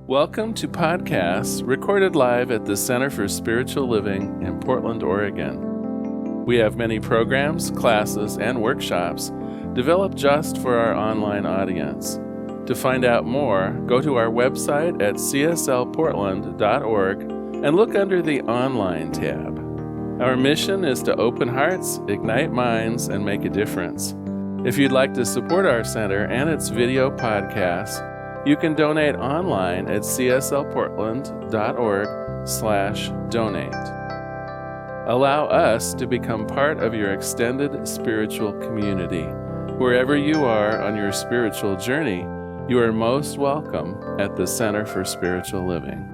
Welcome to podcasts recorded live at the Center for Spiritual Living in Portland, Oregon. We have many programs, classes, and workshops developed just for our online audience. To find out more, go to our website at cslportland.org and look under the Online tab. Our mission is to open hearts, ignite minds, and make a difference. If you'd like to support our center and its video podcasts, you can donate online at cslportland.org/donate. Allow us to become part of your extended spiritual community. Wherever you are on your spiritual journey, you are most welcome at the Center for Spiritual Living.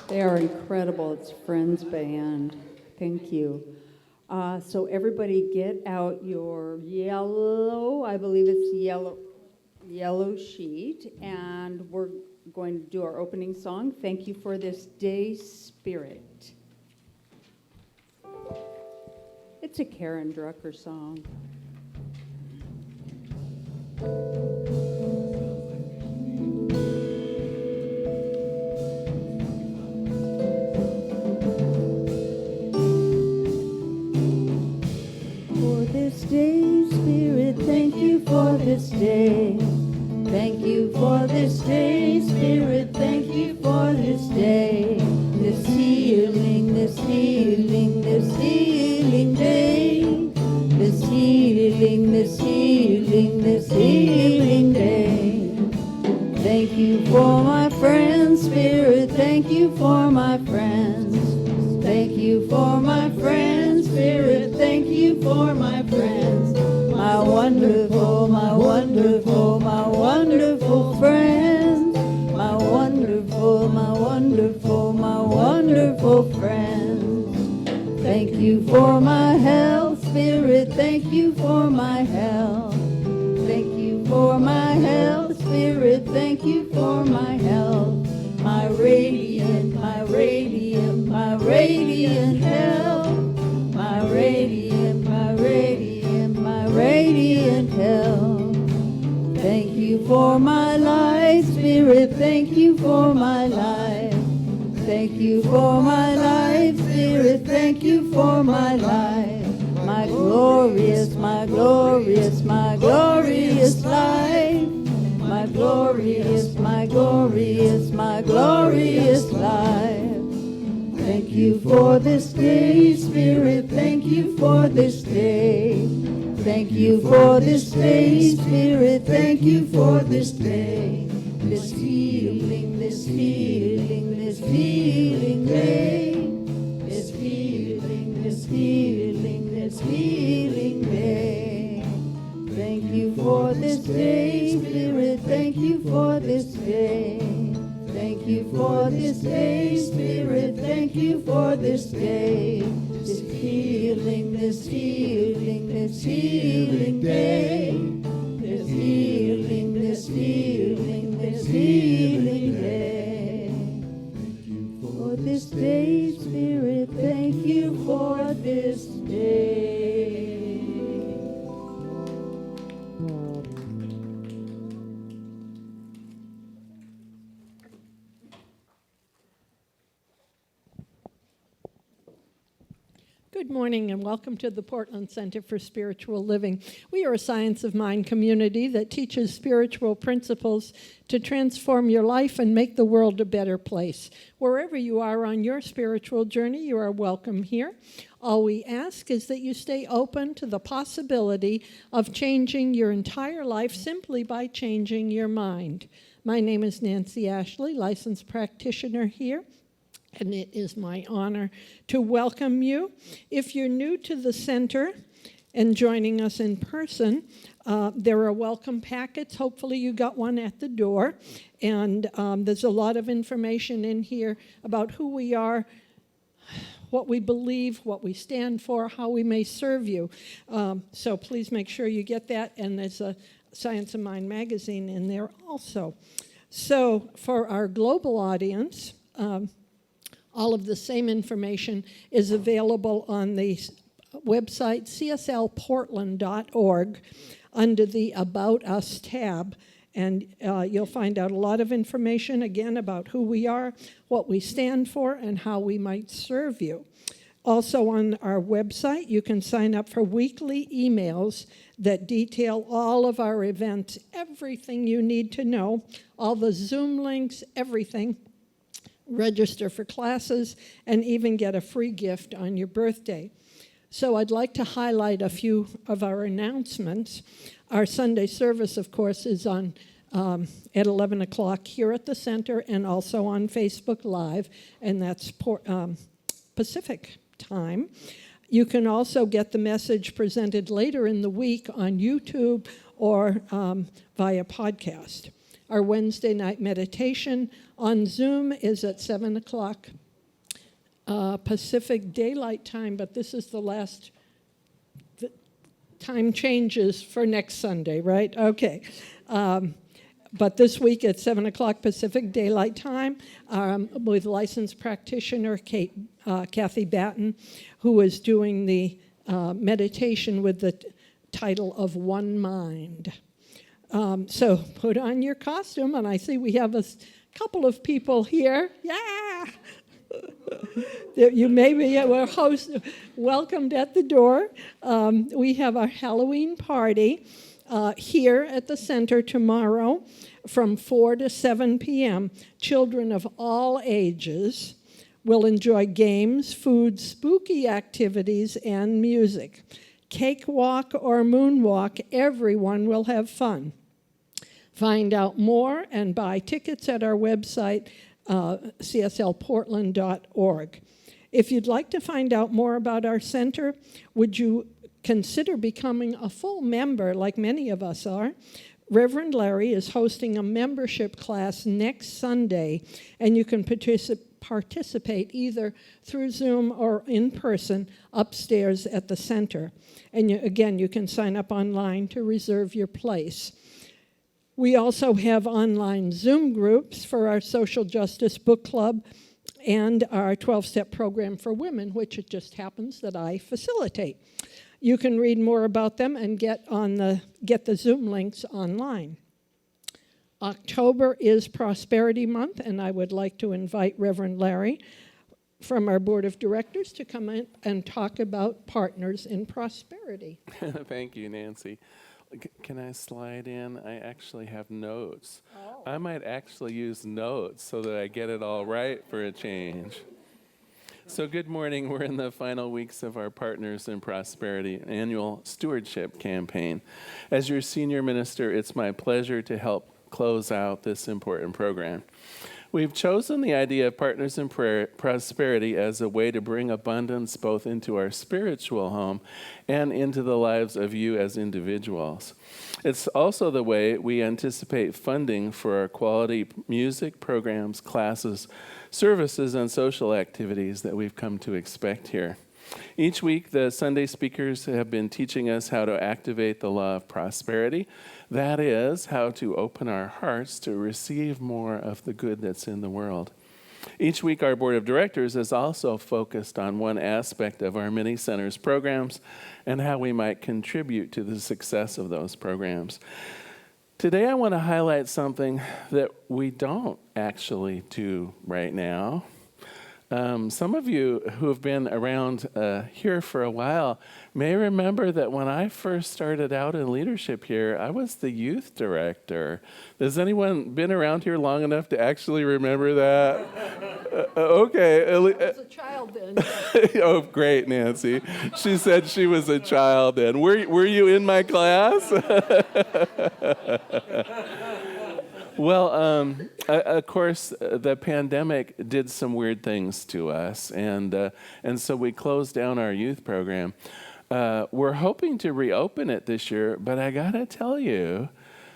They are incredible. It's Friends Band. Thank you. So everybody get out your yellow, I believe it's yellow sheet, and we're going to do our opening song, Thank You for This Day, Spirit. It's a Karen Drucker song. Thank you for this day. Thank you for this day, Spirit. Thank you for this day. This healing, this healing, this healing day. This healing, this healing, this healing day. Thank you for my friends, Spirit. Thank you for my friends. Thank you for my friends, Spirit. Thank you for my friends. My wonderful, my wonderful, my wonderful friends. My wonderful, my wonderful, my wonderful friends. Thank you for my health, Spirit. Thank you for my health. Thank you for my health, Spirit. thank you for my health, my radiant, my radiant, my radiant health, my radiant, my radiant, my radiant health. Thank you for my life, Spirit, thank you for my life. Thank you for my life, Spirit, thank you for my life. My glorious, my glorious, my glorious life. My glorious, my glorious, my glorious life. Thank you for this day, Spirit, thank you for this day. Thank you for this day, Spirit, thank you for this day. This healing, this healing, this healing day. This healing, this healing, this healing day. Thank you for this day, Spirit, thank you for this day. Thank you for this day, Spirit, thank you for this day. This healing, this healing, this healing day. This healing, this healing, this healing day. Thank you for this day, Spirit, thank you for this day. Good morning and welcome to the Portland Center for Spiritual Living. We are a science of mind community that teaches spiritual principles to transform your life and make the world a better place. Wherever you are on your spiritual journey, you are welcome here. All we ask is that you stay open to the possibility of changing your entire life simply by changing your mind. My name is Nancy Ashley, licensed practitioner here. And it is my honor to welcome you. If you're new to the center and joining us in person, there are welcome packets. Hopefully you got one at the door. And there's a lot of information in here about who we are, what we believe, what we stand for, how we may serve you. So please make sure you get that. And there's a Science of Mind magazine in there also. So for our global audience, all of the same information is available on the website cslportland.org under the About Us tab. And you'll find out a lot of information, again, about who we are, what we stand for, and how we might serve you. Also on our website, you can sign up for weekly emails that detail all of our events, everything you need to know, all the Zoom links, everything. Register for classes, and even get a free gift on your birthday. So I'd like to highlight a few of our announcements. Our Sunday service, of course, is on at 11 o'clock here at the center and also on Facebook Live, and that's Pacific time. You can also get the message presented later in the week on YouTube or via podcast. Our Wednesday night meditation on Zoom is at 7 o'clock Pacific Daylight Time, but this is the last time changes for next Sunday, right? Okay. But this week at 7 o'clock Pacific Daylight Time with licensed practitioner Kathy Batten, who is doing the meditation with the title of One Mind. So put on your costume, and I see we have a couple of people here. Yeah! You may be welcomed at the door. We have our Halloween party here at the center tomorrow from 4 to 7 p.m. Children of all ages will enjoy games, food, spooky activities, and music. Cakewalk or moonwalk, everyone will have fun. Find out more and buy tickets at our website, cslportland.org. If you'd like to find out more about our center, would you consider becoming a full member, like many of us are? Reverend Larry is hosting a membership class next Sunday, and you can participate either through Zoom or in person upstairs at the center. And again, you can sign up online to reserve your place. We also have online Zoom groups for our social justice book club and our 12-step program for women, which it just happens that I facilitate. You can read more about them and get the Zoom links online. October is Prosperity Month, and I would like to invite Reverend Larry from our Board of Directors to come in and talk about Partners in Prosperity. Thank you, Nancy. Can I slide in? I actually have notes. Oh. I might actually use notes so that I get it all right for a change. So good morning. We're in the final weeks of our Partners in Prosperity annual stewardship campaign. As your senior minister, it's my pleasure to help close out this important program. We've chosen the idea of Partners in Prosperity as a way to bring abundance both into our spiritual home and into the lives of you as individuals. It's also the way we anticipate funding for our quality music programs, classes, services, and social activities that we've come to expect here. Each week, the Sunday speakers have been teaching us how to activate the law of prosperity. That is, how to open our hearts to receive more of the good that's in the world. Each week, our board of directors is also focused on one aspect of our mini centers programs and how we might contribute to the success of those programs. Today, I want to highlight something that we don't actually do right now. Some of you who have been around here for a while may remember that when I first started out in leadership here, I was the youth director. Has anyone been around here long enough to actually remember that? Okay. I was a child then. Oh, great, Nancy. She said she was a child then. Were you in my class? Well, of course, the pandemic did some weird things to us, and so we closed down our youth program. We're hoping to reopen it this year, but I gotta tell you,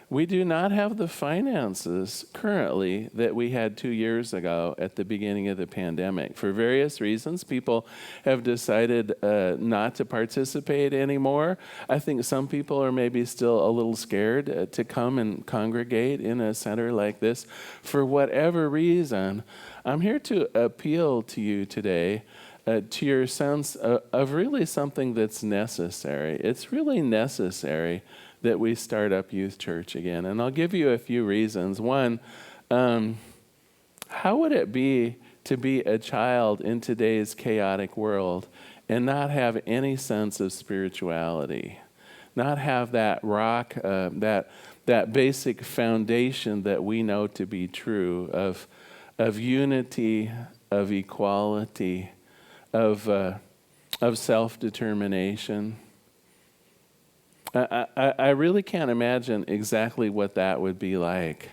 we do not have the finances currently that we had 2 years ago at the beginning of the pandemic. For various reasons, people have decided not to participate anymore. I think some people are maybe still a little scared to come and congregate in a center like this. For whatever reason, I'm here to appeal to you today to your sense of really something that's necessary. It's really necessary that we start up Youth Church again. And I'll give you a few reasons. One, how would it be to be a child in today's chaotic world and not have any sense of spirituality? Not have that rock, that basic foundation that we know to be true of unity, of equality, of self-determination. I really can't imagine exactly what that would be like.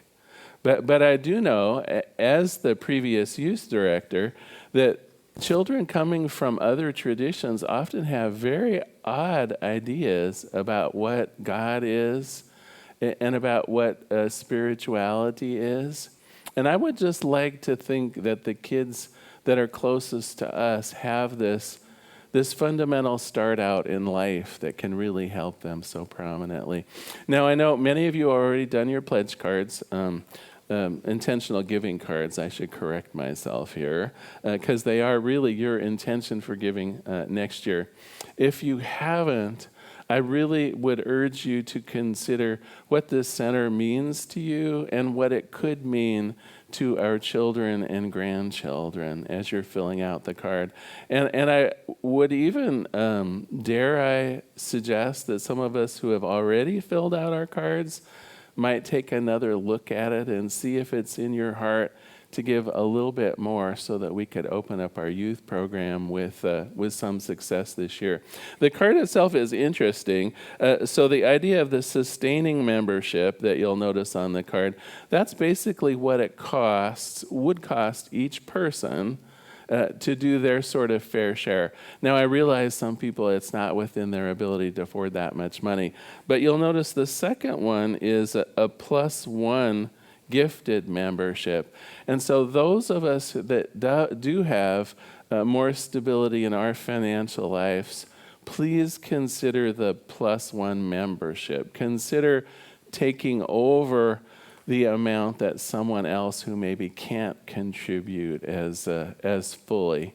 But I do know, as the previous youth director, that children coming from other traditions often have very odd ideas about what God is and about what spirituality is. And I would just like to think that the kids that are closest to us have this fundamental start out in life that can really help them so prominently. Now, I know many of you have already done your pledge cards, intentional giving cards, I should correct myself here, because they are really your intention for giving next year. If you haven't, I really would urge you to consider what this center means to you and what it could mean to our children and grandchildren as you're filling out the card. And I would even, dare I suggest that some of us who have already filled out our cards might take another look at it and see if it's in your heart to give a little bit more so that we could open up our youth program with some success this year. The card itself is interesting. So the idea of the sustaining membership that you'll notice on the card, that's basically what it would cost each person to do their sort of fair share. Now, I realize some people, it's not within their ability to afford that much money. But you'll notice the second one is a +1 gifted membership. And so those of us that do have more stability in our financial lives, please consider the +1 membership. Consider taking over the amount that someone else who maybe can't contribute as fully.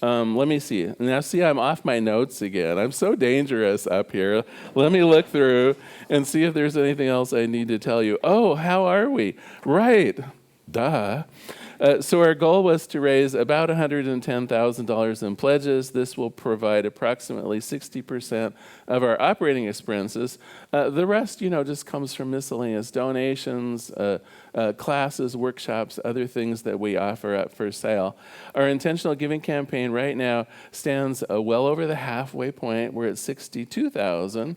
Let me see. Now, see, I'm off my notes again. I'm so dangerous up here. Let me look through and see if there's anything else I need to tell you. Oh, how are we? Right. Duh. So our goal was to raise about $110,000 in pledges. This will provide approximately 60% of our operating expenses. The rest, just comes from miscellaneous donations, classes, workshops, other things that we offer up for sale. Our intentional giving campaign right now stands well over the halfway point. We're at $62,000.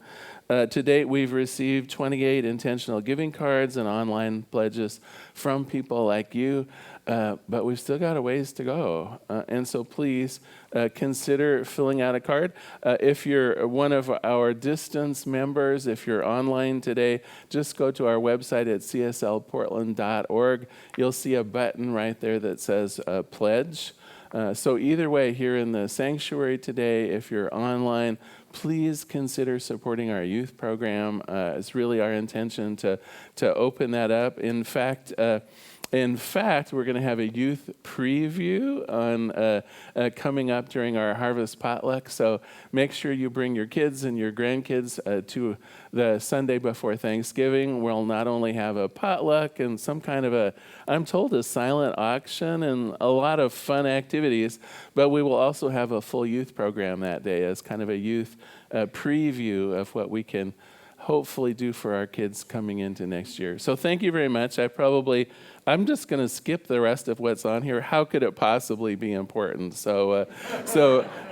To date, we've received 28 intentional giving cards and online pledges from people like you, but we've still got a ways to go. And so please consider filling out a card. If you're one of our distance members, if you're online today, just go to our website at cslportland.org. You'll see a button right there that says pledge. So either way, here in the sanctuary today, if you're online, please consider supporting our youth program. It's really our intention to open that up. In fact, we're going to have a youth preview on coming up during our Harvest Potluck. So make sure you bring your kids and your grandkids to the Sunday before Thanksgiving. We'll not only have a potluck and some kind of I'm told, a silent auction and a lot of fun activities, but we will also have a full youth program that day as kind of a youth preview of what we can hopefully do for our kids coming into next year. So thank you very much. I'm just going to skip the rest of what's on here. How could it possibly be important? So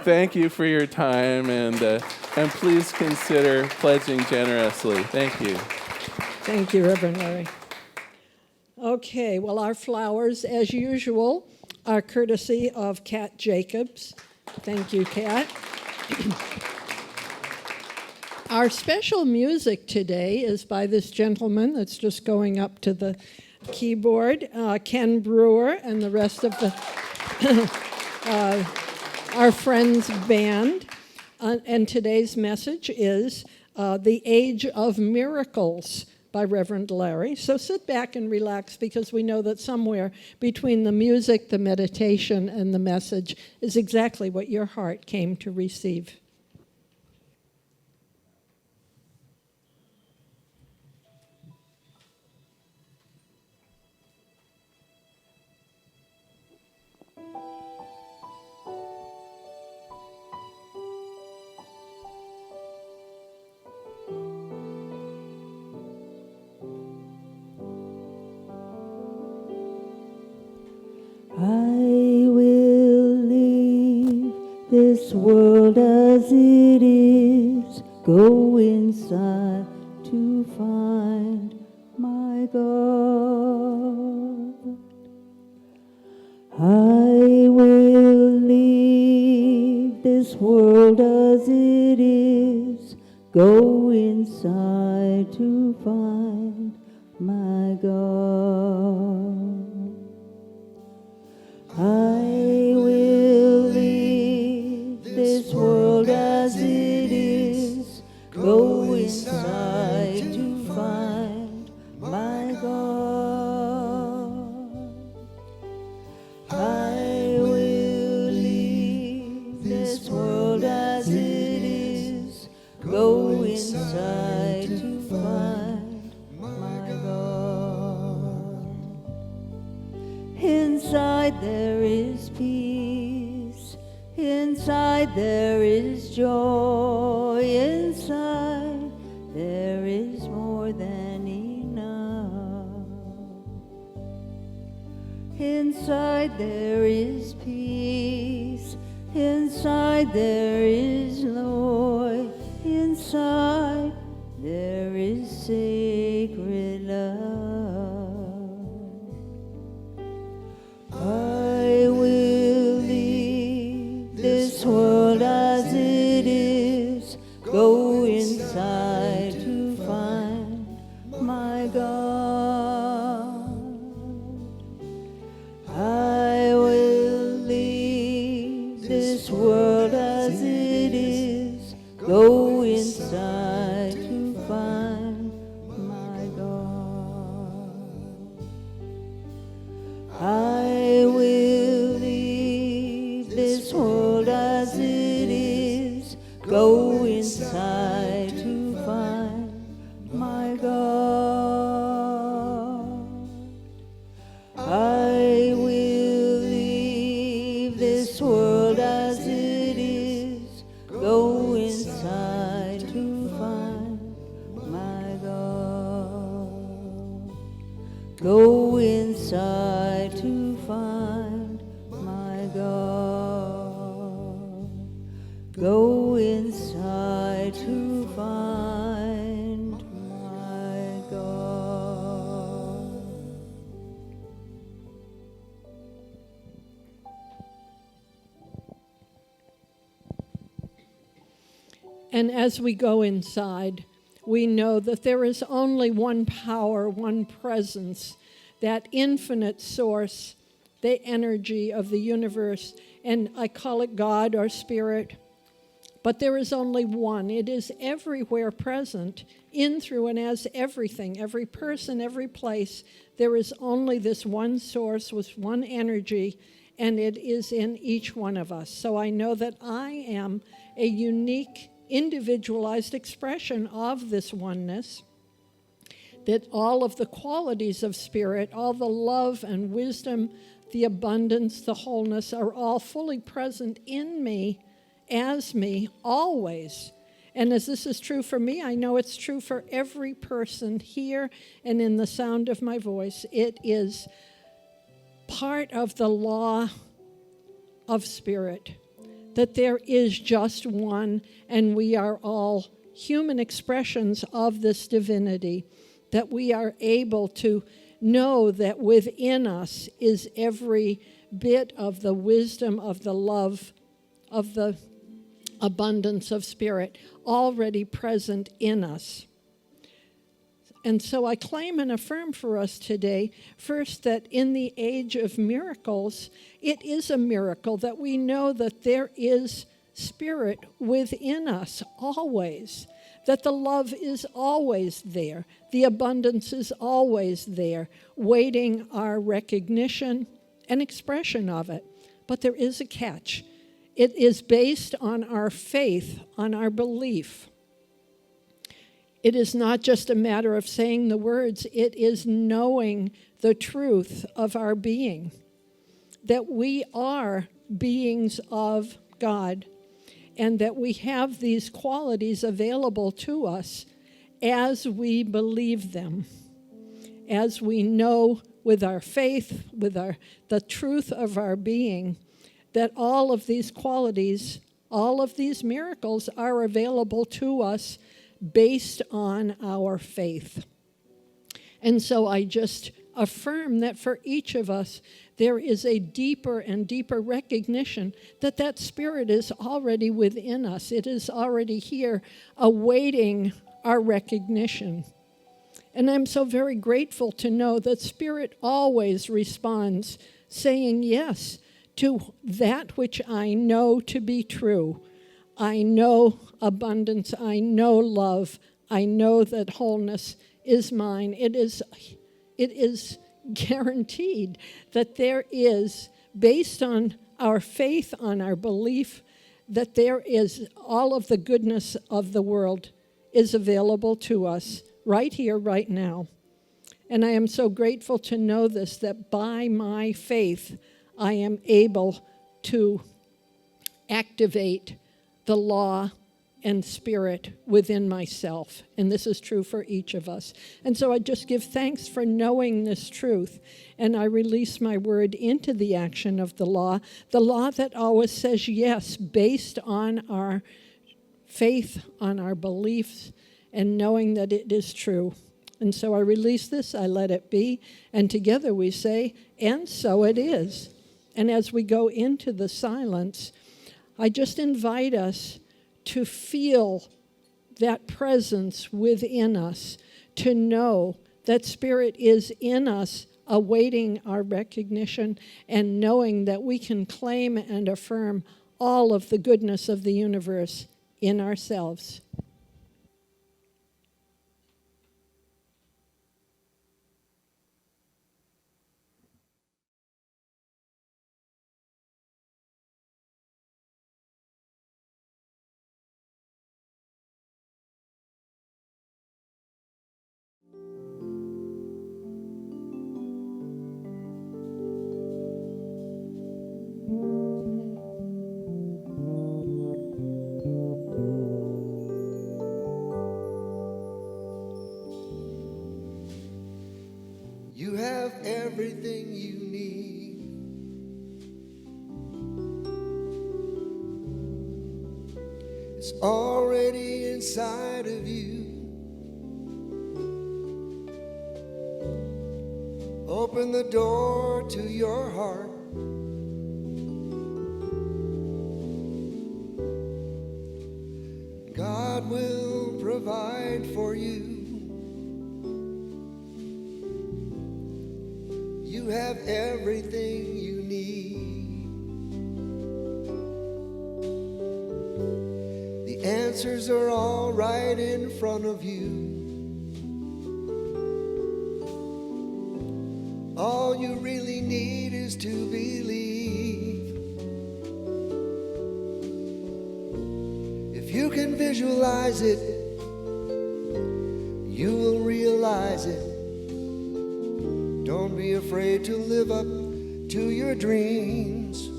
thank you for your time, and please consider pledging generously. Thank you. Thank you, Reverend Larry. Okay, well, our flowers, as usual, are courtesy of Kat Jacobs. Thank you, Kat. Our special music today is by this gentleman that's just going up to the keyboard, Ken Brewer, and the rest of our friends' band. And today's message is The Age of Miracles by Reverend Larry. So sit back and relax, because we know that somewhere between the music, the meditation, and the message is exactly what your heart came to receive. I will leave this world as it is, go inside to find my God. I will leave this world as it is, go inside to find my God. I will leave this world as it is, go inside to find my God. I will leave this world as it is, go inside to find my God. Inside there is peace, inside there is joy, inside there is more than enough. Inside there is peace, inside there is joy, inside there is sacred love. I will leave this world as it is, go inside to find my God. I will leave this world as it is, go inside to find my I will leave this world as it is, go inside to find my God. I will leave this world as it is, go inside to find my God. Go inside to find my God. Go inside to find my God. And as we go inside, we know that there is only one power, one presence, that infinite source, the energy of the universe. And I call it God or Spirit. But there is only one. It is everywhere present, in, through, and as everything, every person, every place. There is only this one source with one energy, and it is in each one of us. So I know that I am a unique, individualized expression of this oneness, that all of the qualities of Spirit, all the love and wisdom, the abundance, the wholeness are all fully present in me, as me, always. And as this is true for me, I know it's true for every person here and in the sound of my voice. It is part of the law of Spirit, that there is just one, and we are all human expressions of this divinity, that we are able to know that within us is every bit of the wisdom, of the love, of the abundance of Spirit already present in us. And so I claim and affirm for us today, first, that in the age of miracles, it is a miracle that we know that there is Spirit within us always, that the love is always there, the abundance is always there, waiting our recognition and expression of it. But there is a catch. It is based on our faith, on our belief. It is not just a matter of saying the words, it is knowing the truth of our being, that we are beings of God, and that we have these qualities available to us as we believe them, as we know with our faith, with the truth of our being, that all of these qualities, all of these miracles are available to us based on our faith. And so I just affirm that for each of us, there is a deeper and deeper recognition that that Spirit is already within us. It is already here, awaiting our recognition. And I'm so very grateful to know that Spirit always responds, saying yes to that which I know to be true. I know abundance, I know love, I know that wholeness is mine. It is guaranteed that there is, based on our faith, on our belief, that there is all of the goodness of the world is available to us right here, right now. And I am so grateful to know this, that by my faith, I am able to activate the law and Spirit within myself. And this is true for each of us. And so I just give thanks for knowing this truth. And I release my word into the action of the law that always says yes, based on our faith, on our beliefs, and knowing that it is true. And so I release this, I let it be, and together we say, and so it is. And as we go into the silence, I just invite us to feel that presence within us, to know that Spirit is in us, awaiting our recognition, and knowing that we can claim and affirm all of the goodness of the universe in ourselves. everything you need. It's already inside of you. Open the door to your heart. God will provide for you. You have everything you need. The answers are all right in front of you. All you really need is to believe. If you can visualize it, you will realize it. Don't be afraid to live up to your dreams.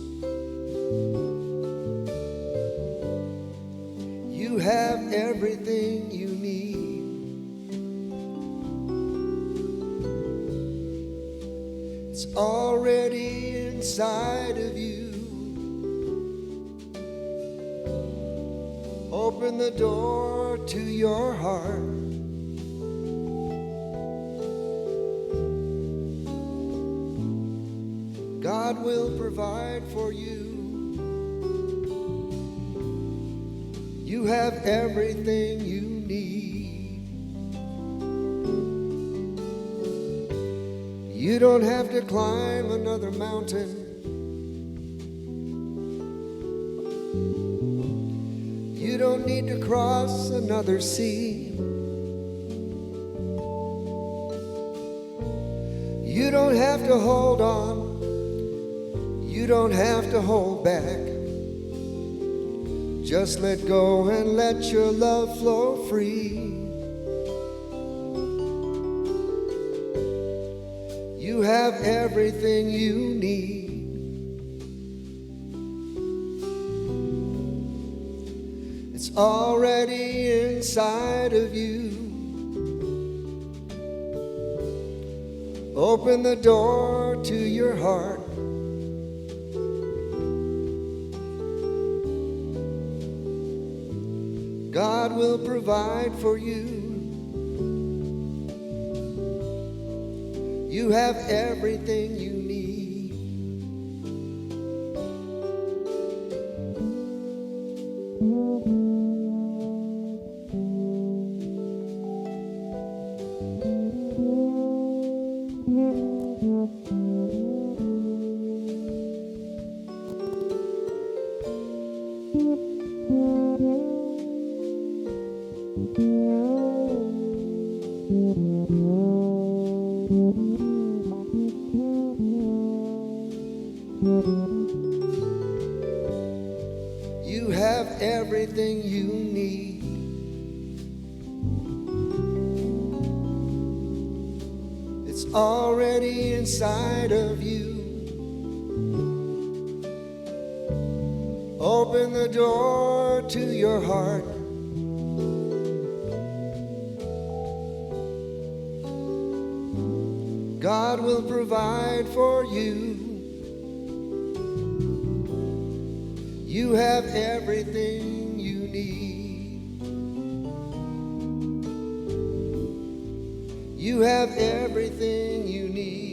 You have everything you need. It's already inside of you. Open the door to your heart. God will provide for you. You have everything you need. You don't have to climb another mountain. You don't need to cross another sea. You don't have to hold on. You don't have to hold back. Just let go and let your love flow free. You have everything you need. It's already inside of you. Open the door to your heart. God will provide for you. You have everything you need. You have everything you need. It's already inside of you. Open the door to your heart. God will provide for you. You have everything you need. You have everything you need.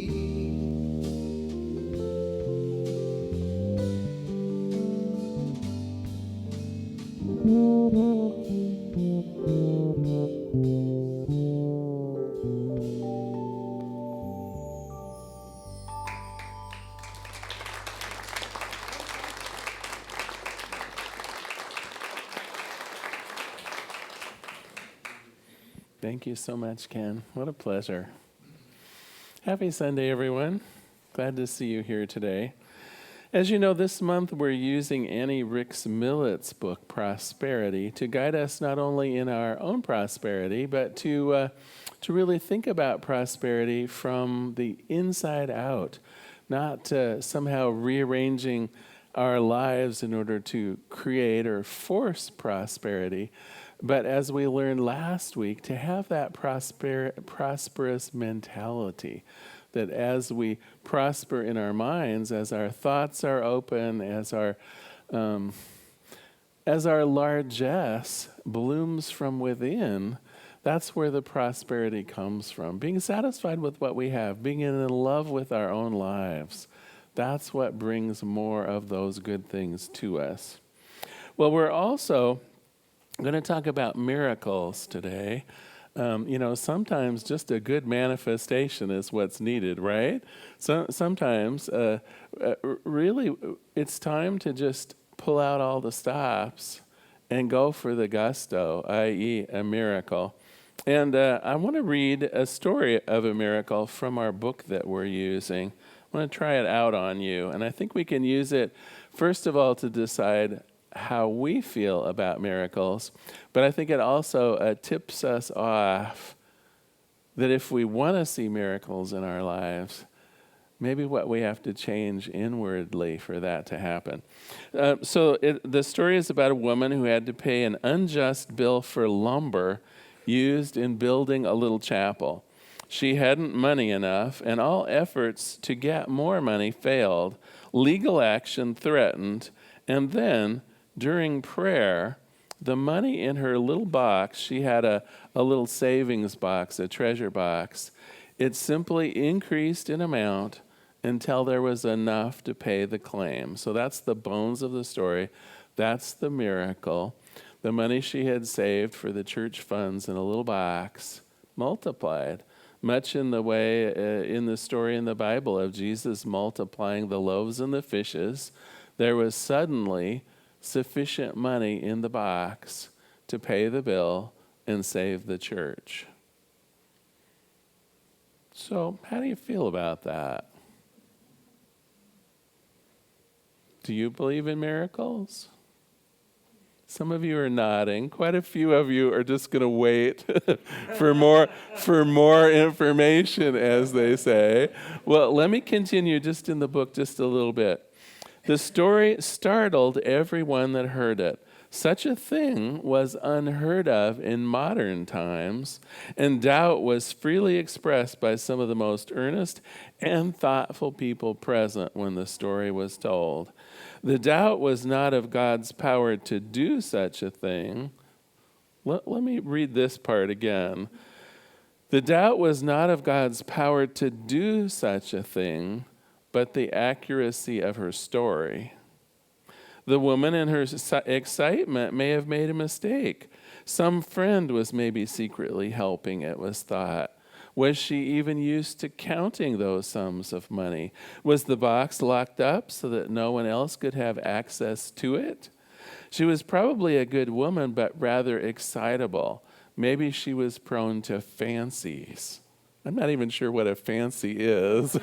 Thank you so much, Ken. What a pleasure. Happy Sunday, everyone. Glad to see you here today. As you know, this month we're using Annie Ricks Millett's book, Prosperity, to guide us not only in our own prosperity, but to really think about prosperity from the inside out, not somehow rearranging our lives in order to create or force prosperity, but as we learned last week, to have that prosperous mentality, that as we prosper in our minds, as our thoughts are open, as our largesse blooms from within, that's where the prosperity comes from. Being satisfied with what we have, being in love with our own lives, that's what brings more of those good things to us. Well, we're also going to talk about miracles today. Sometimes just a good manifestation is what's needed, right? Sometimes, really, it's time to just pull out all the stops and go for the gusto, i.e. a miracle. And I want to read a story of a miracle from our book that we're using. I want to try it out on you. And I think we can use it, first of all, to decide how we feel about miracles. But I think it also tips us off that if we want to see miracles in our lives, maybe what we have to change inwardly for that to happen. The story is about a woman who had to pay an unjust bill for lumber used in building a little chapel. She hadn't money enough, and all efforts to get more money failed. Legal action threatened, and then, during prayer, the money in her little box, she had a little savings box, a treasure box, it simply increased in amount until there was enough to pay the claim. So that's the bones of the story. That's the miracle. The money she had saved for the church funds in a little box multiplied, much in the way in the story in the Bible of Jesus multiplying the loaves and the fishes. There was suddenly sufficient money in the box to pay the bill and save the church. So, how do you feel about that? Do you believe in miracles? Some of you are nodding. Quite a few of you are just going to wait for more information, as they say. Well, let me continue just in the book just a little bit. The story startled everyone that heard it. Such a thing was unheard of in modern times, and doubt was freely expressed by some of the most earnest and thoughtful people present when the story was told. The doubt was not of God's power to do such a thing. Let me read this part again. The doubt was not of God's power to do such a thing, but the accuracy of her story. The woman in her excitement may have made a mistake. Some friend was maybe secretly helping, it was thought. Was she even used to counting those sums of money? Was the box locked up so that no one else could have access to it? She was probably a good woman, but rather excitable. Maybe she was prone to fancies. I'm not even sure what a fancy is,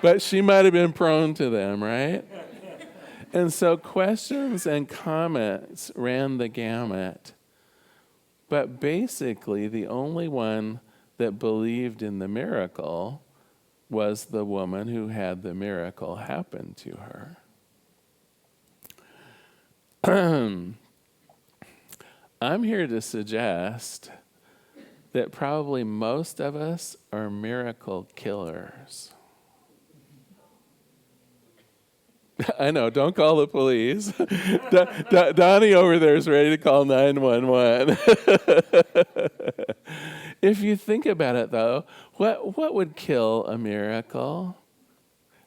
but she might have been prone to them, right? And so questions and comments ran the gamut. But basically, the only one that believed in the miracle was the woman who had the miracle happen to her. I'm here to suggest that probably most of us are miracle killers. I know, don't call the police. Donnie over there is ready to call 911. If you think about it, though, what would kill a miracle?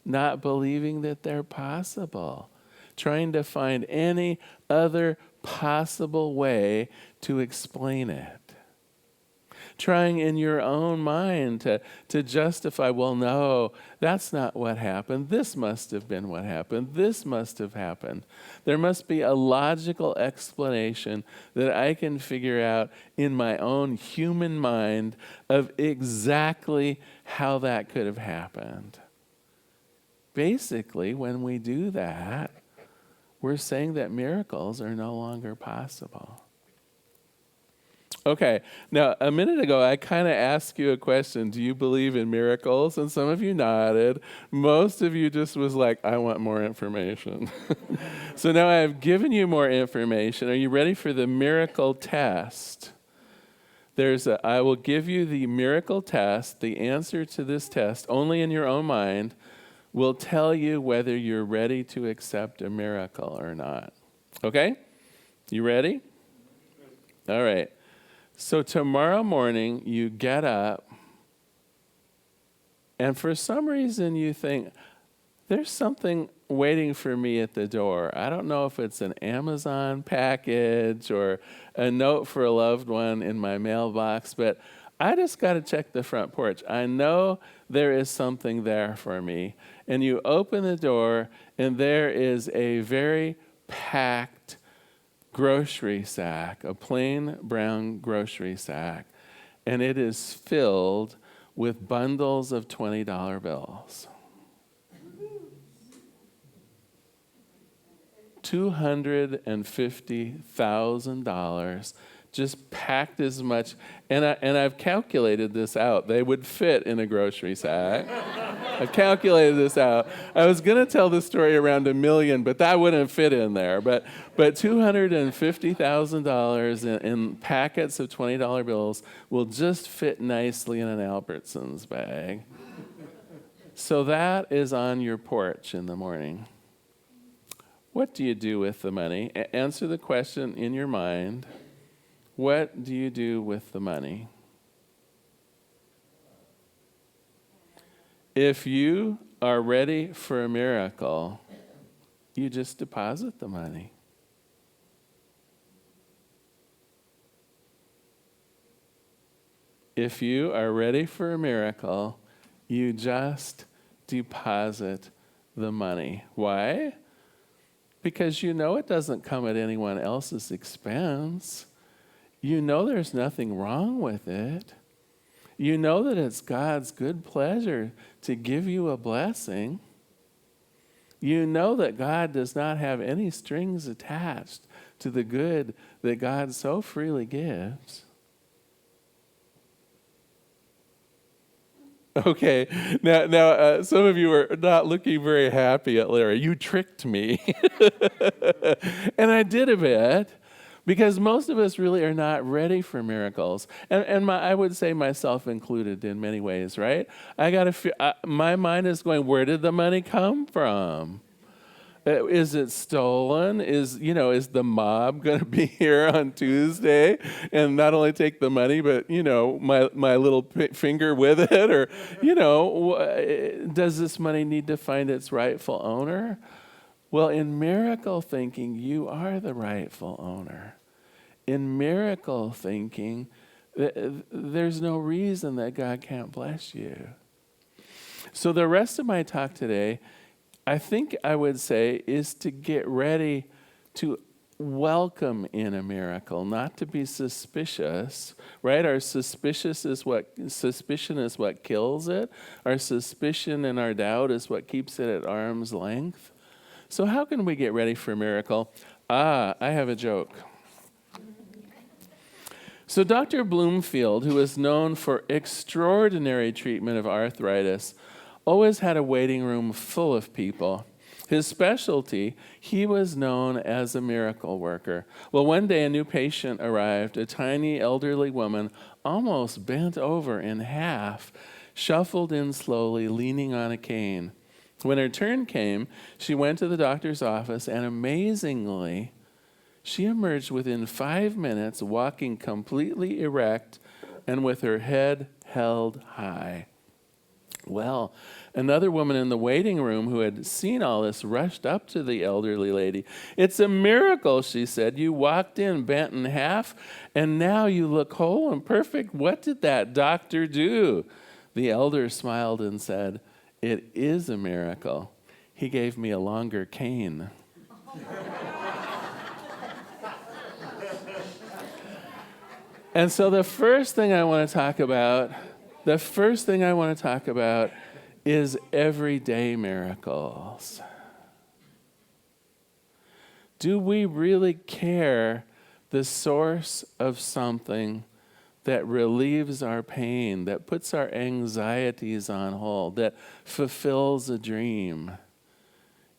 Not believing that they're possible. Trying to find any other possible way to explain it. Trying in your own mind to justify, well, no, that's not what happened. This must have been what happened. This must have happened. There must be a logical explanation that I can figure out in my own human mind of exactly how that could have happened. Basically, when we do that, we're saying that miracles are no longer possible. Okay, now a minute ago I kind of asked you a question, do you believe in miracles? And some of you nodded. Most of you just was like, I want more information. So now I've given you more information. Are you ready for the miracle test? I will give you the miracle test. The answer to this test, only in your own mind, will tell you whether you're ready to accept a miracle or not. Okay? You ready? All right. So tomorrow morning, you get up, and for some reason you think, there's something waiting for me at the door. I don't know if it's an Amazon package or a note for a loved one in my mailbox, but I just got to check the front porch. I know there is something there for me. And you open the door, and there is a very packed grocery sack, a plain brown grocery sack, and it is filled with bundles of $20 bills. $250,000 just packed as much, and I've calculated this out. They would fit in a grocery sack. I've calculated this out. I was going to tell the story around $1 million, but that wouldn't fit in there. But $250,000 in packets of $20 bills will just fit nicely in an Albertsons bag. So that is on your porch in the morning. What do you do with the money? Answer the question in your mind. What do you do with the money? If you are ready for a miracle, you just deposit the money. If you are ready for a miracle, you just deposit the money. Why? Because you know it doesn't come at anyone else's expense. You know there's nothing wrong with it. You know that it's God's good pleasure to give you a blessing. You know that God does not have any strings attached to the good that God so freely gives. Okay, now some of you are not looking very happy at Larry. You tricked me. And I did a bit, because most of us really are not ready for miracles. And I would say myself included in many ways, right? My mind is going, where did the money come from? Is it stolen? Is the mob going to be here on Tuesday and not only take the money, but, my little finger with it? Or, does this money need to find its rightful owner? Well, in miracle thinking, you are the rightful owner. In miracle thinking, there's no reason that God can't bless you. So the rest of my talk today, I think I would say, is to get ready to welcome in a miracle, not to be suspicious, right? Our suspicion is what kills it. Our suspicion and our doubt is what keeps it at arm's length. So how can we get ready for a miracle? I have a joke. So Dr. Bloomfield, who is known for extraordinary treatment of arthritis, always had a waiting room full of people. His specialty, he was known as a miracle worker. Well, one day a new patient arrived, a tiny elderly woman, almost bent over in half, shuffled in slowly, leaning on a cane. When her turn came, she went to the doctor's office, and amazingly, she emerged within 5 minutes, walking completely erect and with her head held high. Well, another woman in the waiting room who had seen all this rushed up to the elderly lady. "It's a miracle," she said. "You walked in bent in half, and now you look whole and perfect. What did that doctor do?" The elder smiled and said, "It is a miracle. He gave me a longer cane." And so the first thing I want to talk about is everyday miracles. Do we really care the source of something that relieves our pain, that puts our anxieties on hold, that fulfills a dream?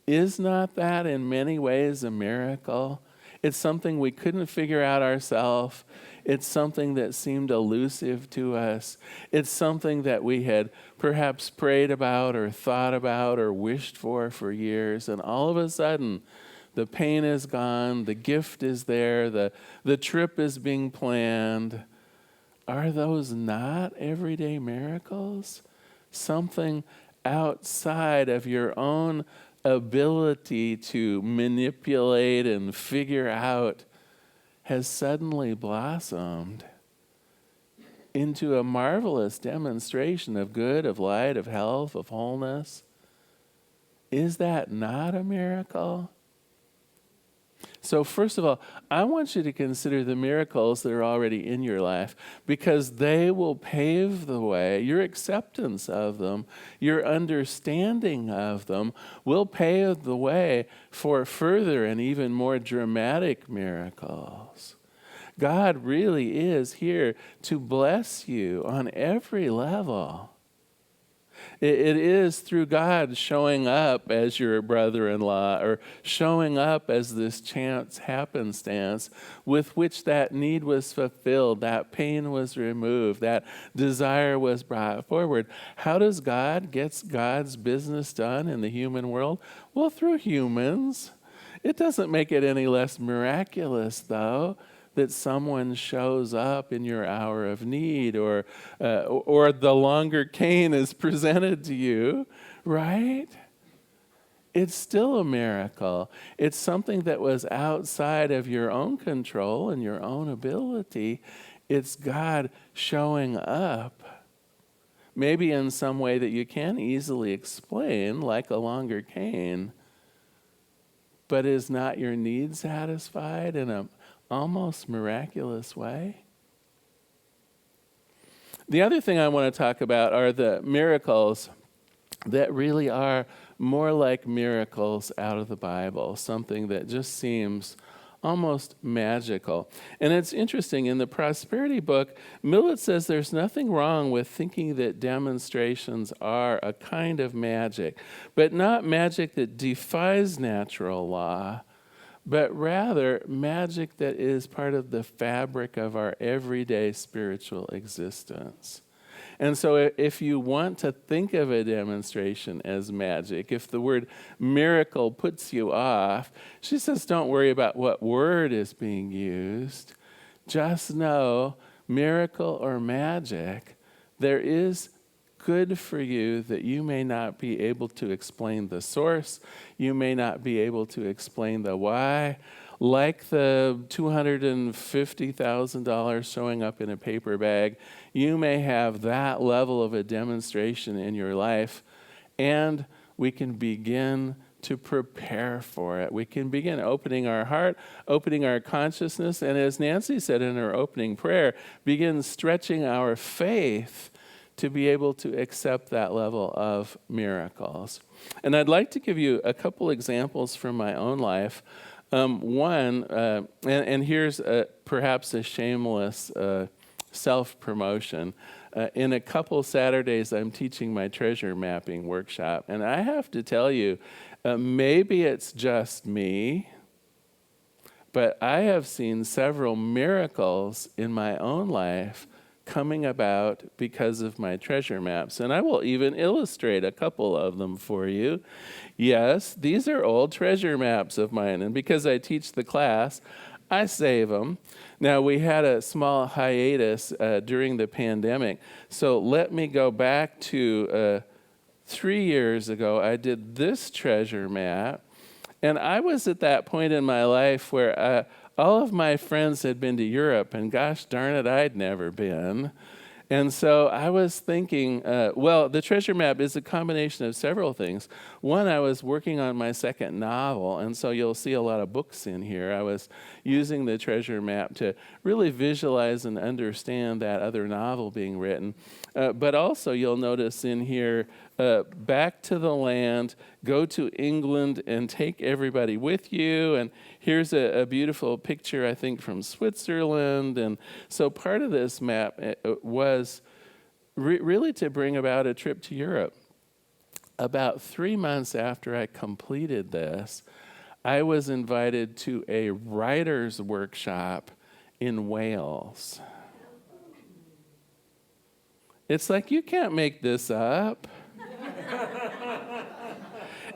Is not that in many ways a miracle? It's something we couldn't figure out ourselves. It's something that seemed elusive to us. It's something that we had perhaps prayed about or thought about or wished for years. And all of a sudden, the pain is gone, the gift is there, the trip is being planned. Are those not everyday miracles? Something outside of your own ability to manipulate and figure out has suddenly blossomed into a marvelous demonstration of good, of light, of health, of wholeness. Is that not a miracle? So first of all, I want you to consider the miracles that are already in your life, because they will pave the way. Your acceptance of them, your understanding of them will pave the way for further and even more dramatic miracles. God really is here to bless you on every level. It is through God showing up as your brother-in-law, or showing up as this chance happenstance with which that need was fulfilled, that pain was removed, that desire was brought forward. How does God get God's business done in the human world? Well, through humans. It doesn't make it any less miraculous, though, that someone shows up in your hour of need, or the longer cane is presented to you, right? It's still a miracle. It's something that was outside of your own control and your own ability. It's God showing up, maybe in some way that you can't easily explain, like a longer cane, but is not your need satisfied in a almost miraculous way? The other thing I want to talk about are the miracles that really are more like miracles out of the Bible, something that just seems almost magical. And it's interesting, in the prosperity book, Millet says there's nothing wrong with thinking that demonstrations are a kind of magic, but not magic that defies natural law, but rather magic that is part of the fabric of our everyday spiritual existence. And so if you want to think of a demonstration as magic, if the word miracle puts you off, she says don't worry about what word is being used. Just know, miracle or magic, there is good for you that you may not be able to explain the source. You may not be able to explain the why. Like the $250,000 showing up in a paper bag, you may have that level of a demonstration in your life, and we can begin to prepare for it. We can begin opening our heart, opening our consciousness, and as Nancy said in her opening prayer, begin stretching our faith to be able to accept that level of miracles. And I'd like to give you a couple examples from my own life. And here's perhaps a shameless self-promotion. In a couple Saturdays, I'm teaching my treasure mapping workshop. And I have to tell you, maybe it's just me, but I have seen several miracles in my own life coming about because of my treasure maps. And I will even illustrate a couple of them for you. Yes, these are old treasure maps of mine, and because I teach the class, I save them. Now, we had a small hiatus during the pandemic, so let me go back to 3 years ago. I did this treasure map, and I was at that point in my life where all of my friends had been to Europe, and gosh darn it, I'd never been. And so I was thinking, the treasure map is a combination of several things. One, I was working on my second novel, and so you'll see a lot of books in here. I was using the treasure map to really visualize and understand that other novel being written. But also you'll notice in here, back to the land, go to England and take everybody with you. And here's a beautiful picture, I think, from Switzerland. And so part of this map was really to bring about a trip to Europe. About 3 months after I completed this, I was invited to a writer's workshop in Wales. It's like, you can't make this up.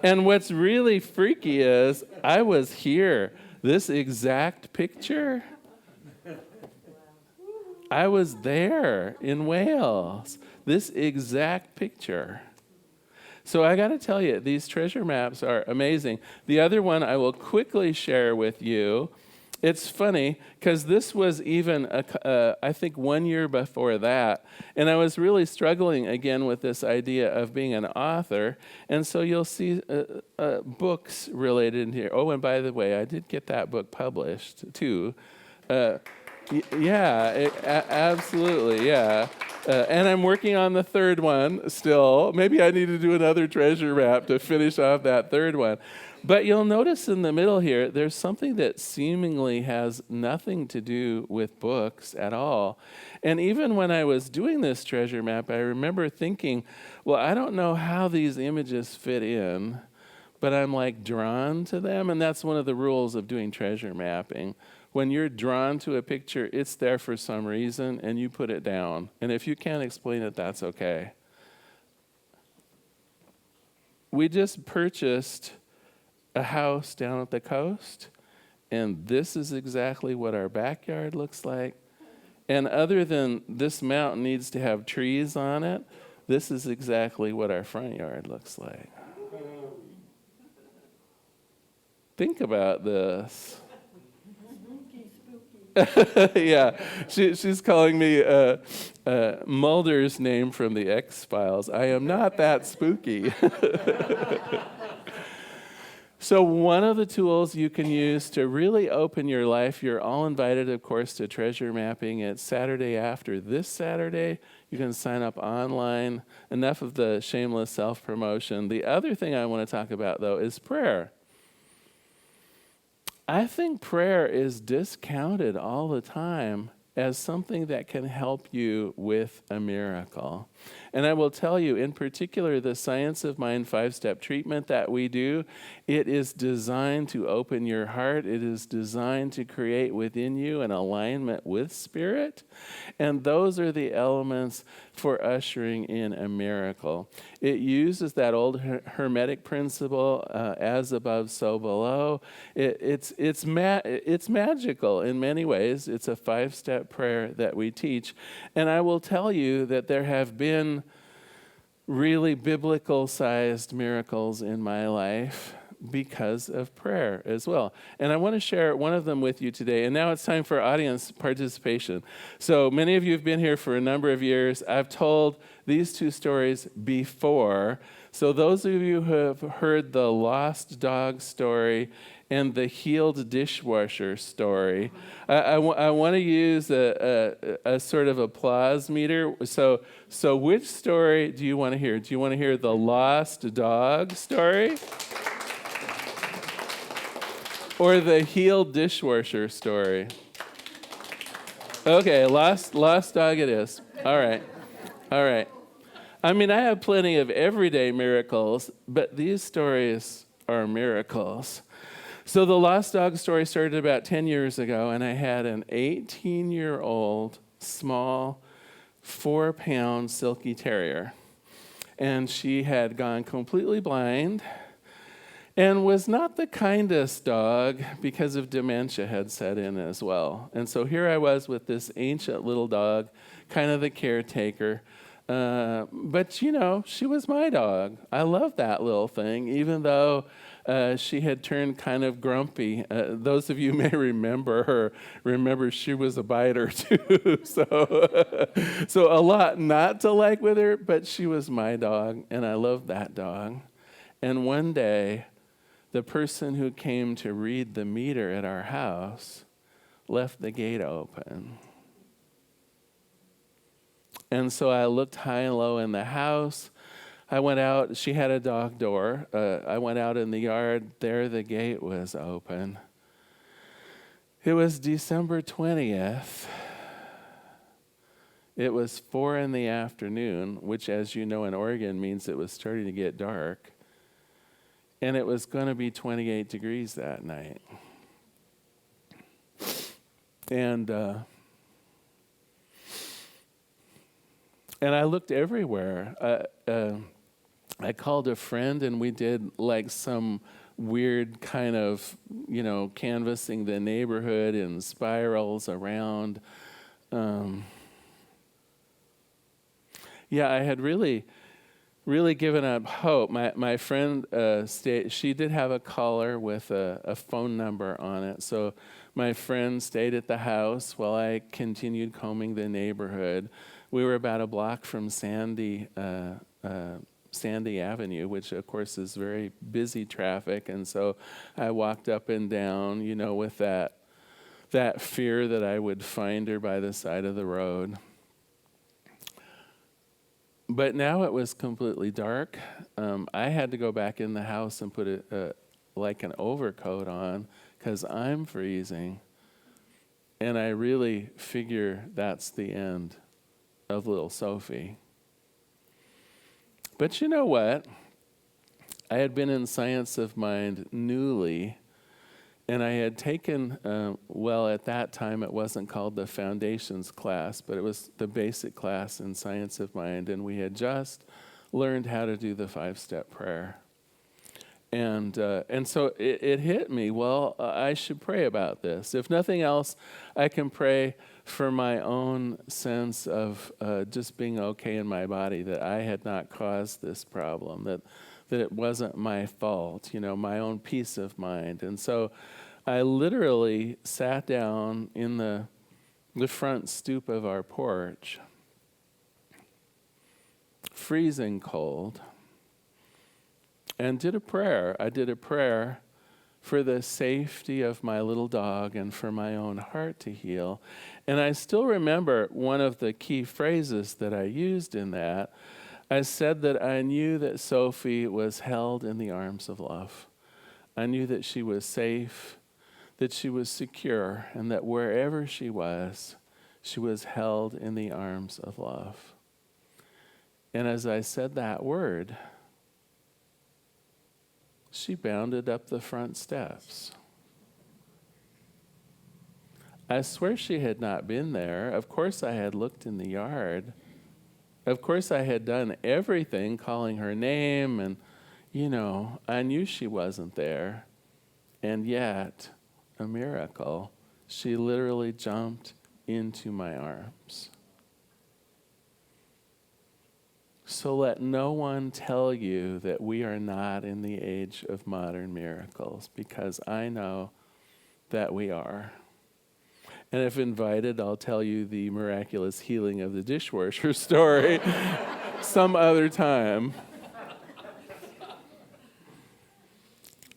And what's really freaky is I was here. This exact picture, I was there in Wales. This exact picture. So I got to tell you, these treasure maps are amazing. The other one I will quickly share with you. It's funny because this was even, I think, 1 year before that. And I was really struggling again with this idea of being an author. And so you'll see books related in here. Oh, and by the way, I did get that book published too. Absolutely, yeah. And I'm working on the third one still. Maybe I need to do another treasure map to finish off that third one. But you'll notice in the middle here, there's something that seemingly has nothing to do with books at all. And even when I was doing this treasure map, I remember thinking, well, I don't know how these images fit in, but I'm like drawn to them. And that's one of the rules of doing treasure mapping. When you're drawn to a picture, it's there for some reason, and you put it down. And if you can't explain it, that's okay. We just purchased a house down at the coast, and this is exactly what our backyard looks like. And other than this mountain needs to have trees on it, this is exactly what our front yard looks like. Think about this. Yeah, she's calling me Mulder's name from the X-Files. I am not that spooky. So one of the tools you can use to really open your life, you're all invited, of course, to treasure mapping. It's Saturday after this Saturday. You can sign up online. Enough of the shameless self-promotion. The other thing I want to talk about, though, is prayer. I think prayer is discounted all the time as something that can help you with a miracle. And I will tell you, in particular, the Science of Mind 5-step treatment that we do, it is designed to open your heart. It is designed to create within you an alignment with Spirit. And those are the elements for ushering in a miracle. It uses that old Hermetic principle, as above, so below. It's magical in many ways. It's a 5-step prayer that we teach. And I will tell you that there have been really biblical-sized miracles in my life because of prayer as well. And I want to share one of them with you today. And now it's time for audience participation. So many of you have been here for a number of years. I've told these two stories before. So those of you who have heard the lost dog story and the healed dishwasher story, I want to use a sort of applause meter. So which story do you want to hear? Do you want to hear the lost dog story? Or the healed dishwasher story? Okay, lost dog it is. All right. I mean, I have plenty of everyday miracles, but these stories are miracles. So the lost dog story started about 10 years ago, and I had an 18-year-old, small, 4-pound silky terrier. And she had gone completely blind and was not the kindest dog because of dementia had set in as well. And so here I was with this ancient little dog, kind of the caretaker. But, you know, she was my dog. I loved that little thing, even though she had turned kind of grumpy. Those of you may remember her. Remember, she was a biter, too. So a lot not to like with her, but she was my dog, and I loved that dog. And one day, the person who came to read the meter at our house left the gate open. And so I looked high and low in the house. I went out. She had a dog door. I went out in the yard. There the gate was open. It was December 20th. It was 4 p.m, which, as you know, in Oregon means it was starting to get dark. and it was going to be 28 degrees that night. And I looked everywhere. I called a friend, and we did like some weird kind of, canvassing the neighborhood in spirals around. I had really given up hope. My friend, she did have a collar with a phone number on it. So my friend stayed at the house while I continued combing the neighborhood. We were about a block from Sandy Avenue, which of course is very busy traffic. And so I walked up and down, with that fear that I would find her by the side of the road. But now it was completely dark. I had to go back in the house and put like an overcoat on because I'm freezing. And I really figure that's the end of little Sophie. But you know what? I had been in Science of Mind newly, and I had taken, at that time it wasn't called the Foundations class, but it was the basic class in Science of Mind, and we had just learned how to do the 5-step prayer. And so it hit me, I should pray about this. If nothing else, I can pray for my own sense of just being okay in my body, that I had not caused this problem, that it wasn't my fault, my own peace of mind. And so I literally sat down in the front stoop of our porch, freezing cold, and did a prayer. I did a prayer for the safety of my little dog and for my own heart to heal. And I still remember one of the key phrases that I used in that. I said that I knew that Sophie was held in the arms of love. I knew that she was safe, that she was secure, and that wherever she was held in the arms of love. And as I said that word, she bounded up the front steps. I swear she had not been there. Of course I had looked in the yard. Of course I had done everything, calling her name, and, I knew she wasn't there. And yet, a miracle, she literally jumped into my arms. So let no one tell you that we are not in the age of modern miracles, because I know that we are. And if invited, I'll tell you the miraculous healing of the dishwasher story some other time.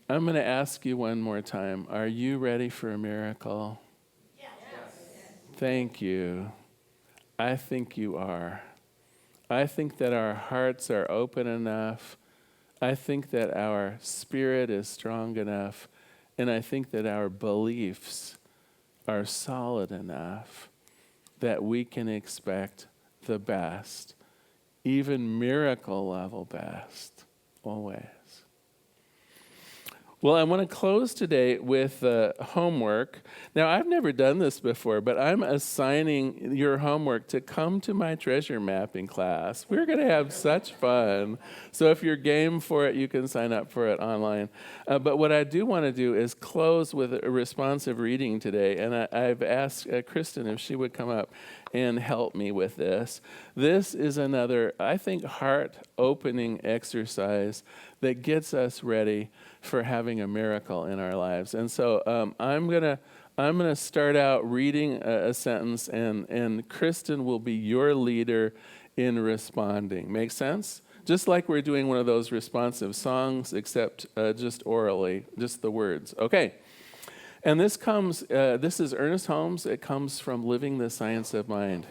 I'm going to ask you one more time. Are you ready for a miracle? Yes. Thank you. I think you are. I think that our hearts are open enough. I think that our spirit is strong enough. And I think that our beliefs are solid enough that we can expect the best, even miracle level best, always. Well, I want to close today with homework. Now, I've never done this before, but I'm assigning your homework to come to my treasure mapping class. We're going to have such fun. So if you're game for it, you can sign up for it online. But what I do want to do is close with a responsive reading today. And I've asked Kristen if she would come up and help me with this. This is another, I think, heart-opening exercise that gets us ready for having a miracle in our lives. And so I'm gonna start out reading a sentence, and Kristen will be your leader in responding. Make sense? Just like we're doing one of those responsive songs, except just orally, just the words. Okay. And this is Ernest Holmes. It comes from Living the Science of Mind.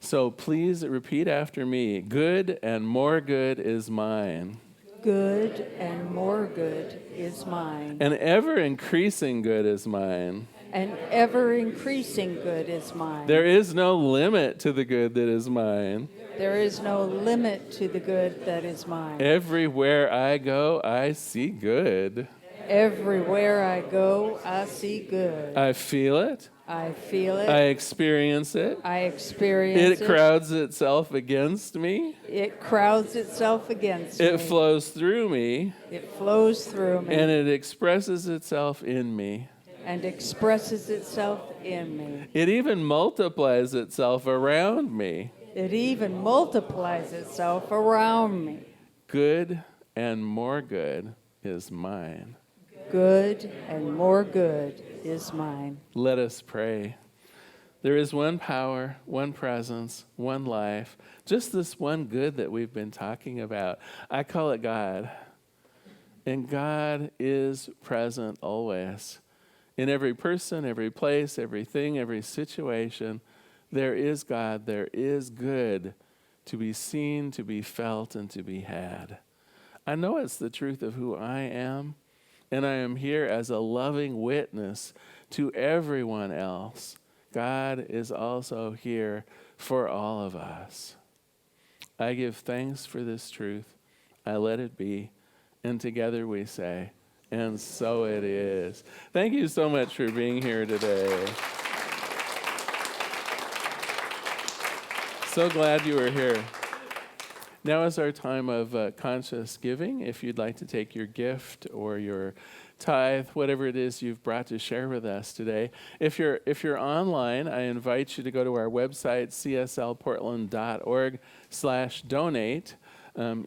So please repeat after me. Good and more good is mine. Good and more good is mine. And ever increasing good is mine. And ever increasing good is mine. There is no limit to the good that is mine. There is no limit to the good that is mine. Everywhere I go, I see good. Everywhere I go, I see good. I feel it. I feel it. I experience it. I experience It crowds itself against me. It crowds itself against me. It flows through me. It flows through me. And it expresses itself in me. And expresses itself in me. It even multiplies itself around me. It even multiplies itself around me. Good and more good is mine. Good and more good is mine. Let us pray. There is one power, one presence, one life, just this one good that we've been talking about. I call it God. And God is present always. In every person, every place, everything, every situation, there is God, there is good to be seen, to be felt, and to be had. I know it's the truth of who I am, and I am here as a loving witness to everyone else. God is also here for all of us. I give thanks for this truth. I let it be. And together we say, and so it is. Thank you so much for being here today. So glad you are here. Now is our time of conscious giving. If you'd like to take your gift or your tithe, whatever it is you've brought to share with us today. If you're online, I invite you to go to our website, cslportland.org/donate.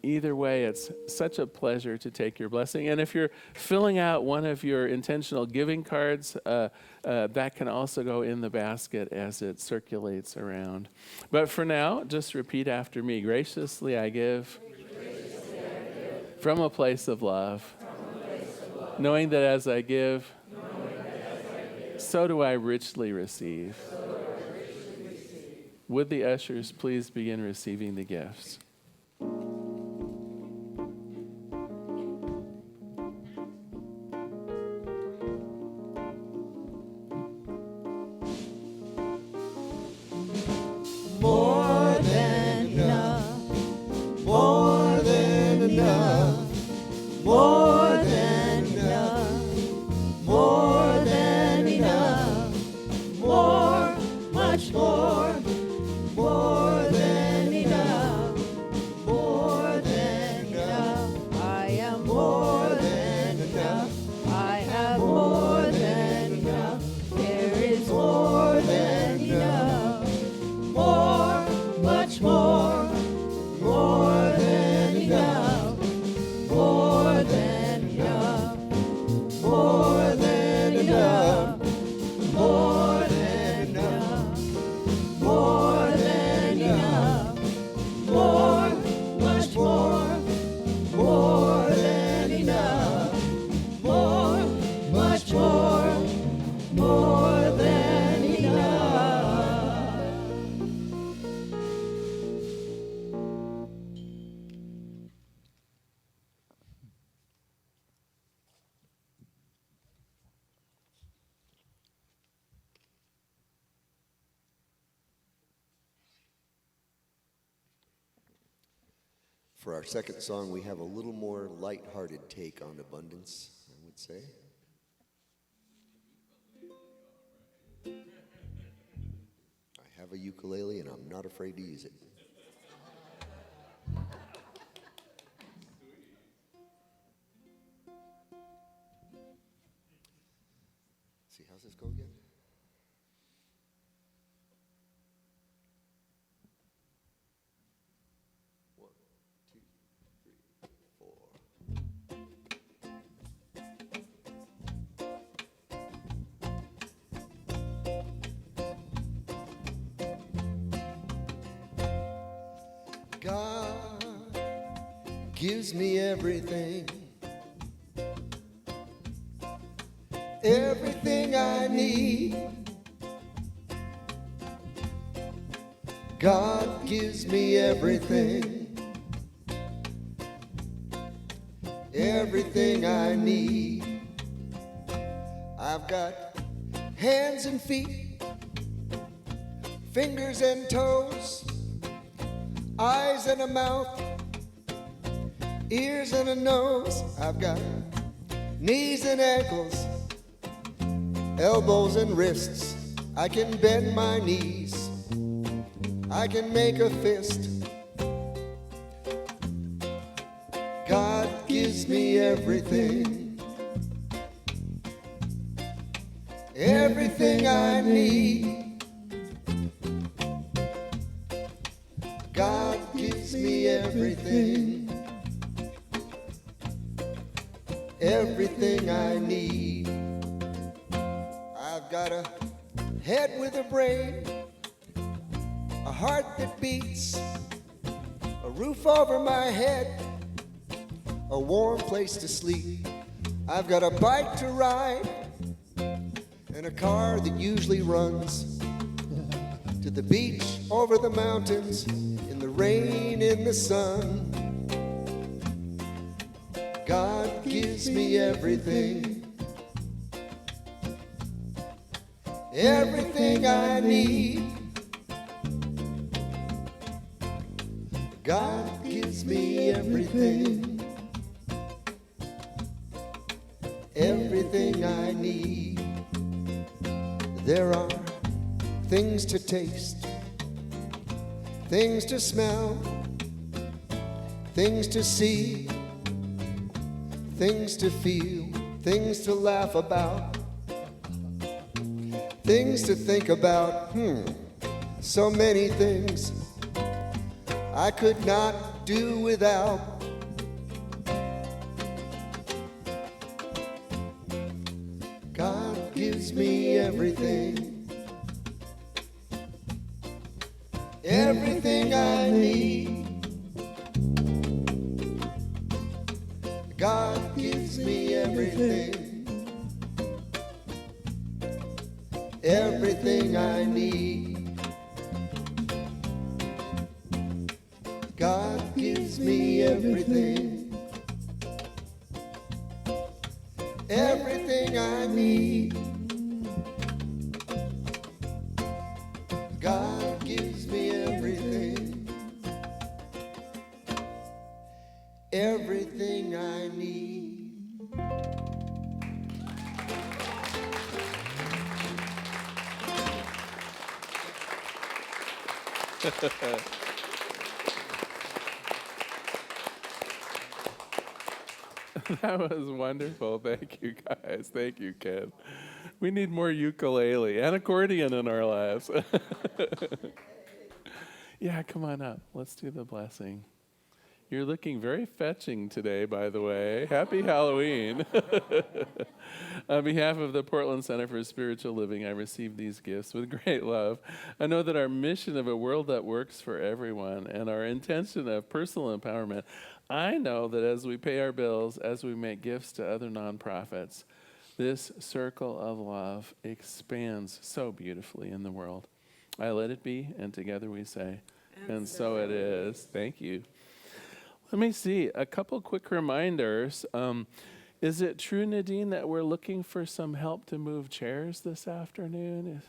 Either way, it's such a pleasure to take your blessing. And if you're filling out one of your intentional giving cards, that can also go in the basket as it circulates around. But for now, just repeat after me. Graciously I give, from a place of love, knowing that as I give, so do I richly receive. Would the ushers please begin receiving the gifts? More than enough, more than enough, more than enough, more than enough, more, much more, more than enough, more than enough. I am more than enough. I have more than enough. There is more than enough. More, much more, more than enough, more than enough, more than enough, more than enough, more than enough, more, much more, more than enough, more, much more, more than enough. For our second song, we have a little more lighthearted take on abundance, I would say. I have a ukulele and I'm not afraid to use it. See, how's this go again? One, two, three, four. God gives me everything, everything I need. God gives me everything, everything I need. I've got hands and feet, fingers and toes. eyes and a mouth, ears and a nose. I've got knees and ankles, elbows and wrists. I can bend my knees, I can make a fist. God gives me everything, everything I need. God gives me everything, everything I need. I've got a head with a brain, a heart that beats, a roof over my head, a warm place to sleep. I've got a bike to ride and a car that usually runs to the beach, over the mountains, in the rain, in the sun. God gives me everything, everything I need. God gives me everything, everything I need. There are things to taste, things to smell, things to see, things to feel, things to laugh about, things to think about. So many things I could not do without. God gives me everything, everything I need. God gives me everything, everything I need. God gives me everything, everything I need. God gives me everything, everything I need. That was wonderful. Thank you, guys. Thank you, Ken. We need more ukulele and accordion in our lives. Yeah, come on up. Let's do the blessing. You're looking very fetching today, by the way. Happy Halloween. On behalf of the Portland Center for Spiritual Living, I receive these gifts with great love. I know that our mission of a world that works for everyone and our intention of personal empowerment, I know that as we pay our bills, as we make gifts to other nonprofits, this circle of love expands so beautifully in the world. I let it be, and together we say, and so it is. Thank you. Let me see, a couple quick reminders. Is it true, Nadine, that we're looking for some help to move chairs this afternoon?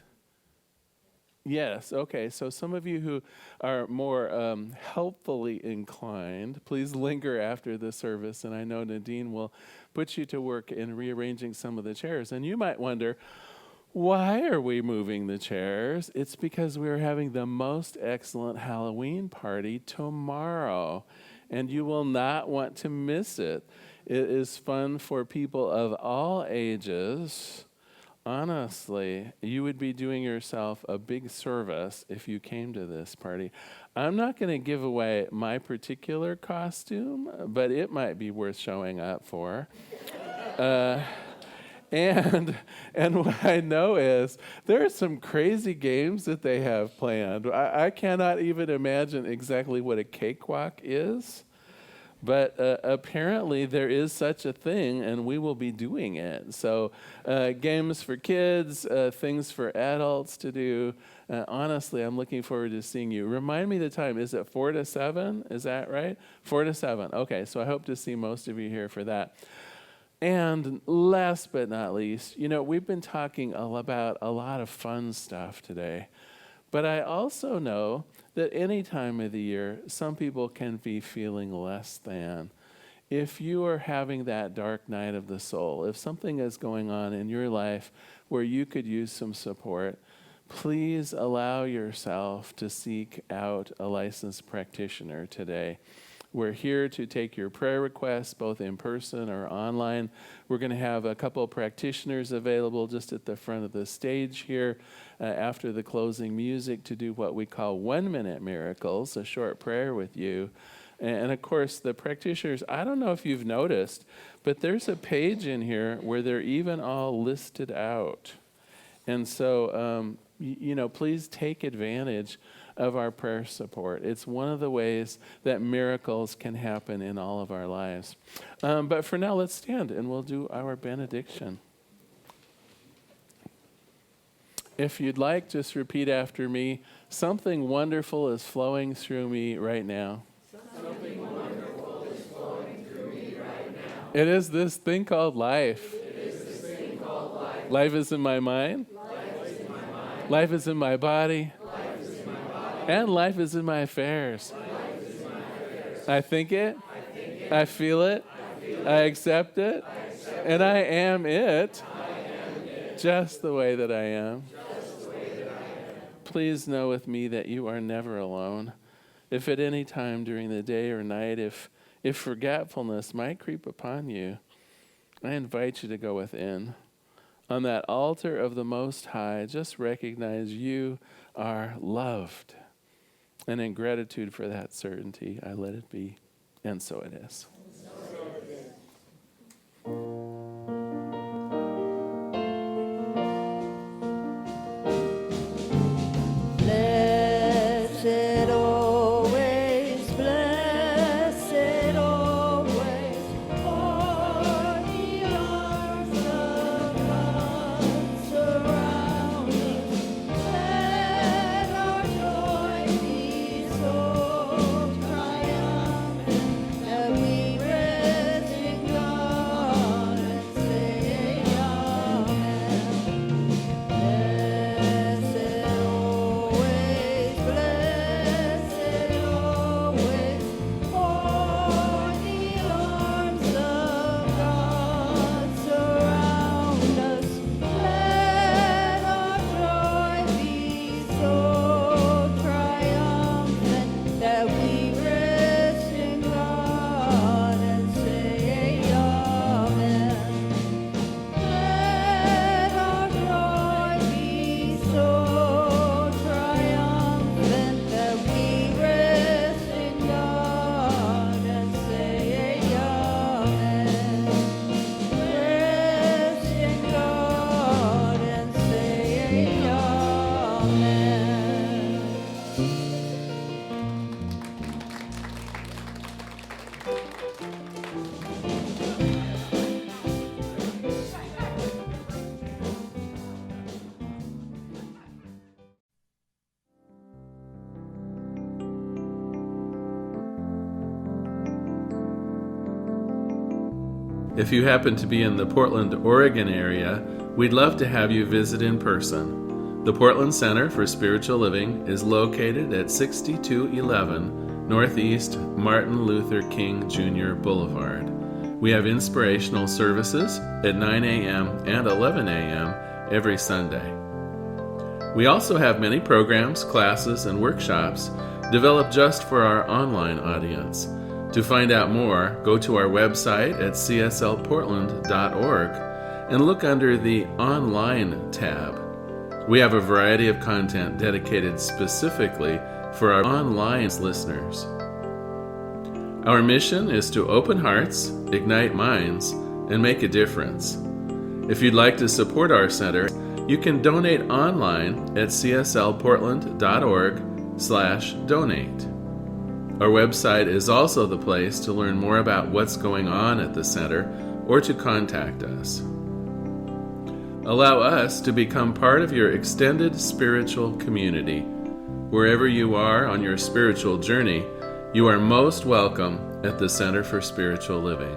Yes, okay. So some of you who are more helpfully inclined, please linger after the service, and I know Nadine will put you to work in rearranging some of the chairs. And you might wonder, why are we moving the chairs? It's because we're having the most excellent Halloween party tomorrow, and you will not want to miss it. It is fun for people of all ages. Honestly, you would be doing yourself a big service if you came to this party. I'm not going to give away my particular costume, but it might be worth showing up for. And what I know is there are some crazy games that they have planned. I cannot even imagine exactly what a cakewalk is. But apparently there is such a thing, and we will be doing it. So games for kids, things for adults to do. Honestly, I'm looking forward to seeing you. Remind me the time. Is it 4 to 7? Is that right? 4 to 7. Okay, so I hope to see most of you here for that. And last but not least, we've been talking about a lot of fun stuff today. But I also know that any time of the year, some people can be feeling less than. If you are having that dark night of the soul, if something is going on in your life where you could use some support, please allow yourself to seek out a licensed practitioner today. We're here to take your prayer requests, both in person or online. We're going to have a couple of practitioners available just at the front of the stage here after the closing music to do what we call 1-minute miracles, a short prayer with you. And of course, the practitioners, I don't know if you've noticed, but there's a page in here where they're even all listed out. And so, please take advantage of our prayer support. It's one of the ways that miracles can happen in all of our lives. But for now, let's stand and we'll do our benediction. If you'd like, just repeat after me. Something wonderful is flowing through me right now. Something wonderful is flowing through me right now. It is this thing called life. It is this thing called life. Life is in my mind. Life is in my mind. Life is in my body. Life is in my body. And life is in my affairs. Life is in my affairs. I think it. I think it. I feel it. I accept it. And I am it. Just the way that I am. Please know with me that you are never alone. If at any time during the day or night, if forgetfulness might creep upon you, I invite you to go within. On that altar of the Most High, just recognize you are loved. And in gratitude for that certainty, I let it be. And so it is. Blessed always, blessed always, for the arms of God surround us. Let our joy be so triumphant that we rest in God and say amen. Blessed always, blessed always, for the arms of God surround us. Let our joy be so triumphant that we rest in God and say amen. Let our joy be so triumphant that we rest in God and say amen. Rest in God and say amen. If you happen to be in the Portland, Oregon area, we'd love to have you visit in person. The Portland Center for Spiritual Living is located at 6211 Northeast Martin Luther King Jr. Boulevard. We have inspirational services at 9 a.m. and 11 a.m. every Sunday. We also have many programs, classes, and workshops developed just for our online audience. To find out more, go to our website at cslportland.org and look under the Online tab. We have a variety of content dedicated specifically for our online listeners. Our mission is to open hearts, ignite minds, and make a difference. If you'd like to support our center, you can donate online at cslportland.org/donate. Our website is also the place to learn more about what's going on at the center or to contact us. Allow us to become part of your extended spiritual community. Wherever you are on your spiritual journey, you are most welcome at the Center for Spiritual Living.